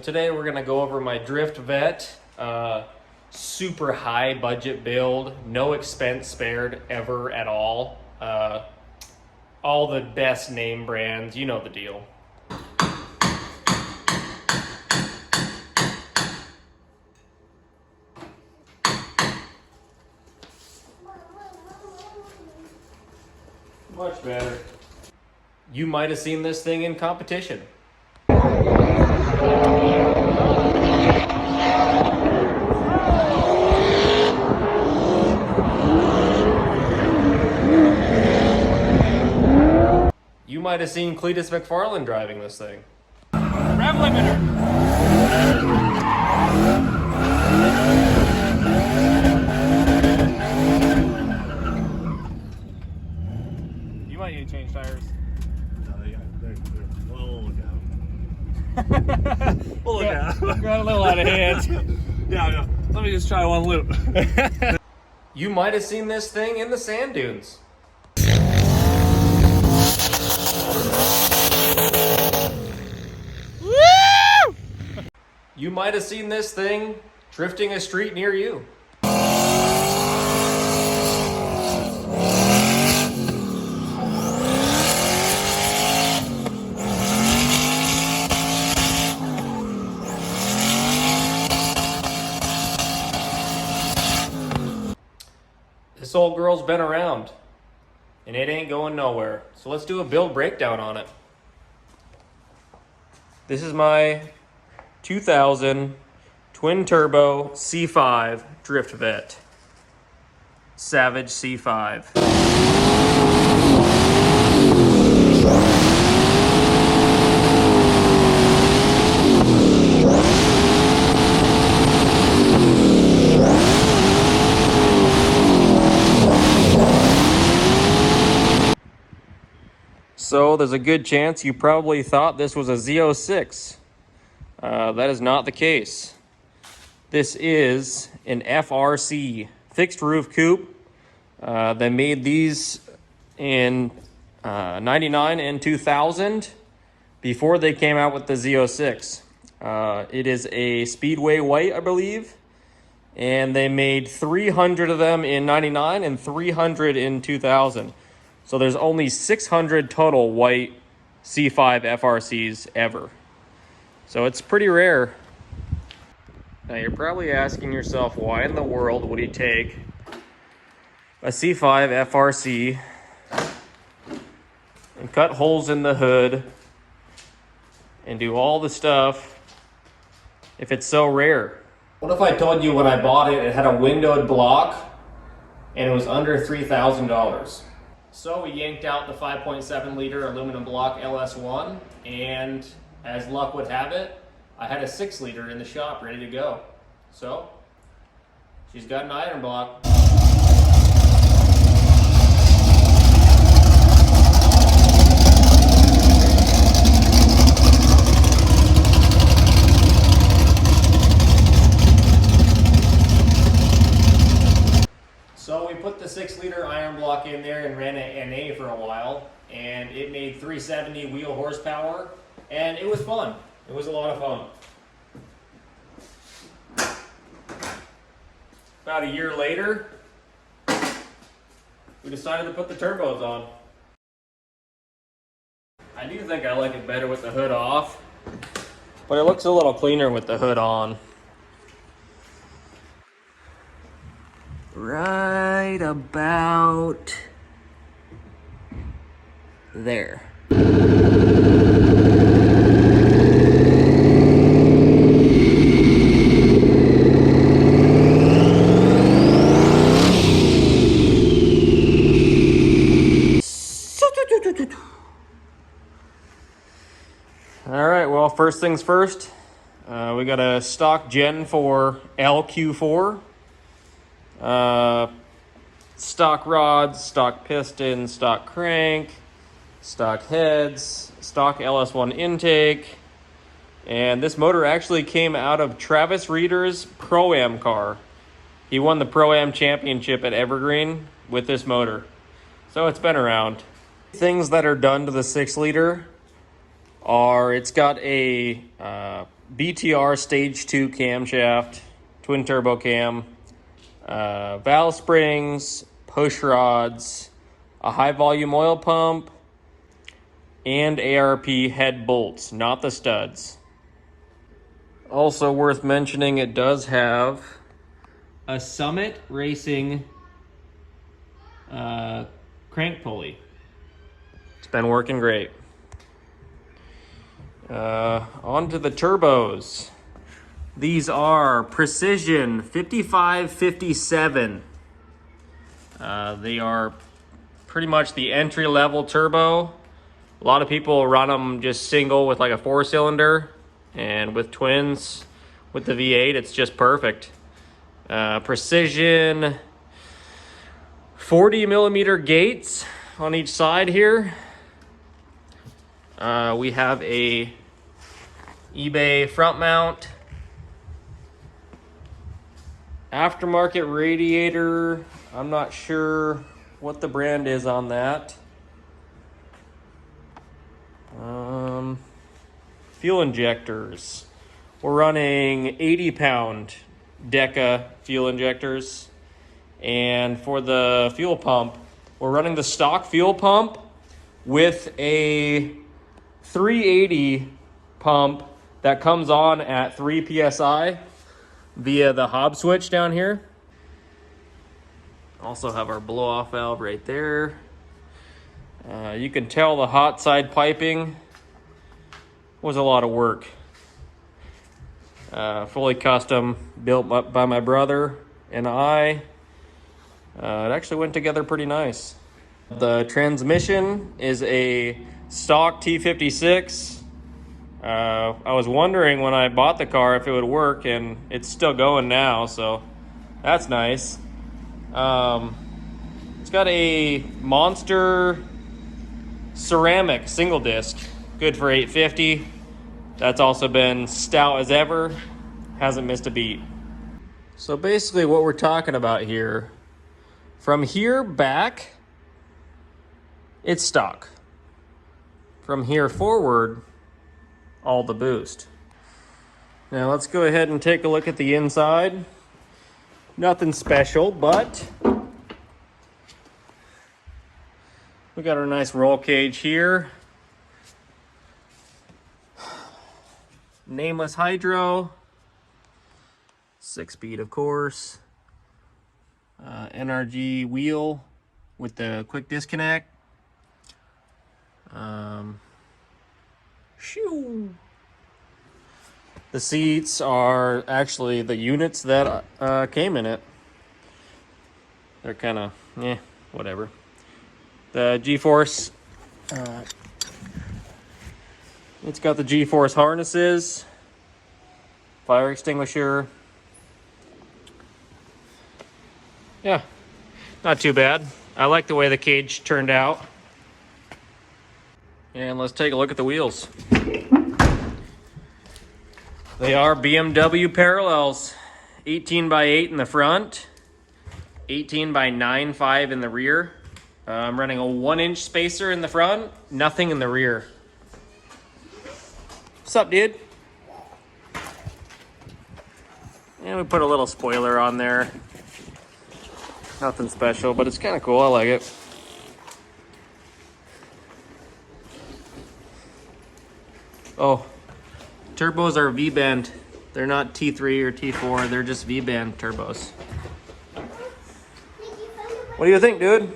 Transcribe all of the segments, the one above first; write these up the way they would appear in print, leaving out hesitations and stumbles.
today we're gonna go over my Driftvette, super high budget build, no expense spared ever at all. All the best name brands, you know the deal. Much better. You might have seen this thing in competition. You might have seen Cletus McFarland driving this thing. Rev limiter. You might need to change tires. We'll look at it. Got a little out of hand. Yeah. Let me just try one loop. You might have seen this thing in the sand dunes. Woo! You might have seen this thing drifting a street near you. This old girl's been around, and it ain't going nowhere. So let's do a build breakdown on it. This is my 2000 twin turbo C5 Driftvette. Savage C5. So there's a good chance you probably thought this was a Z06. That is not the case. This is an FRC, fixed roof coupe. They made these in 99 and 2000 before they came out with the Z06. It is a Speedway white, I believe. And they made 300 of them in 99 and 300 in 2000. So there's only 600 total white C5 FRCs ever. So it's pretty rare. Now you're probably asking yourself, why in the world would he take a C5 FRC and cut holes in the hood and do all the stuff if it's so rare? What if I told you when I bought it, it had a windowed block and it was under $3,000? So we yanked out the 5.7 liter aluminum block LS1, and as luck would have it, I had a 6 liter in the shop ready to go. So she's got an iron block. So we put the 6 liter iron block in there and ran an NA for a while, and it made 370 wheel horsepower, and it was fun. It was a lot of fun. About a year later, we decided to put the turbos on. I do think I like it better with the hood off, but it looks a little cleaner with the hood on. Right about there. All right, well, first things first, we got a stock Gen 4 LQ4. Stock rods, stock piston, stock crank, stock heads, stock LS1 intake, and this motor actually came out of Travis Reeder's Pro-Am car. He won the Pro-Am championship at Evergreen with this motor, so it's been around. Things that are done to the 6 liter are, it's got a BTR Stage 2 camshaft, twin turbo cam, valve springs, push rods, a high volume oil pump, and ARP head bolts, not the studs. Also worth mentioning, it does have a Summit Racing crank pulley. It's been working great. On to the turbos. These are Precision 5557. They are pretty much the entry-level turbo. A lot of people run them just single with like a 4-cylinder, and with twins with the V8 it's just perfect. Precision 40 millimeter gates on each side here. We have a eBay front mount, aftermarket radiator. I'm not sure what the brand is on that. Fuel injectors. We're running 80-pound Deca fuel injectors. And for the fuel pump, we're running the stock fuel pump with a 380 pump that comes on at 3 psi via the hob switch down here. Also have our blow-off valve right there. You can tell the hot side piping was a lot of work. Fully custom, built up by my brother and I. It actually went together pretty nice. The transmission is a stock T56. I was wondering when I bought the car if it would work, and it's still going now, so that's nice. It's got a Monster ceramic single disc, good for 850. That's also been stout as ever, hasn't missed a beat. So basically what we're talking about here, from here back, it's stock. From here forward, all the boost. Now let's go ahead and take a look at the inside. Nothing special, but we got our nice roll cage here. Nameless hydro. 6-speed, of course. NRG wheel with the quick disconnect. Shoo. The seats are actually the units that came in it. They're kind of, whatever. The G-force, it's got the G-force harnesses, fire extinguisher. Yeah, not too bad. I like the way the cage turned out. And let's take a look at the wheels. They are BMW parallels, 18x8 in the front, 18x9.5 in the rear. I'm running a 1-inch spacer in the front, nothing in the rear. What's up, dude? And we put a little spoiler on there. Nothing special, but it's kind of cool. I like it. Oh, turbos are V-band. They're not T3 or T4. They're just V-band turbos. What do you think, dude?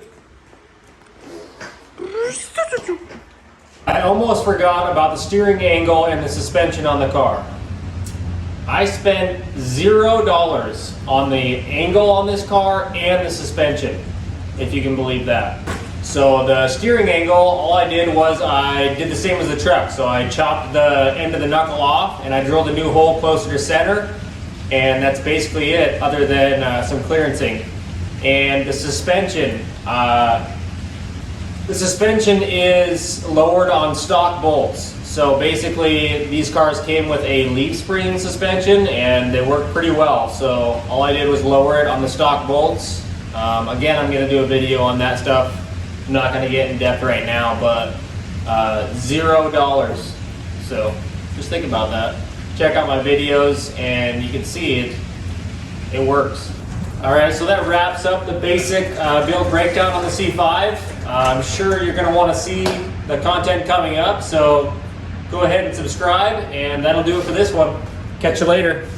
I almost forgot about the steering angle and the suspension on the car. I spent $0 on the angle on this car and the suspension, if you can believe that. So the steering angle, all I did was I did the same as the truck. So I chopped the end of the knuckle off and I drilled a new hole closer to center. And that's basically it, other than some clearancing. And the suspension is lowered on stock bolts. So basically these cars came with a leaf spring suspension and they work pretty well. So all I did was lower it on the stock bolts. Again, I'm gonna do a video on that stuff. I'm not gonna get in depth right now, but $0. So just think about that. check out my videos and you can see it works. All right, so that wraps up the basic build breakdown on the C5. I'm sure you're gonna wanna see the content coming up, so go ahead and subscribe, and that'll do it for this one. Catch you later.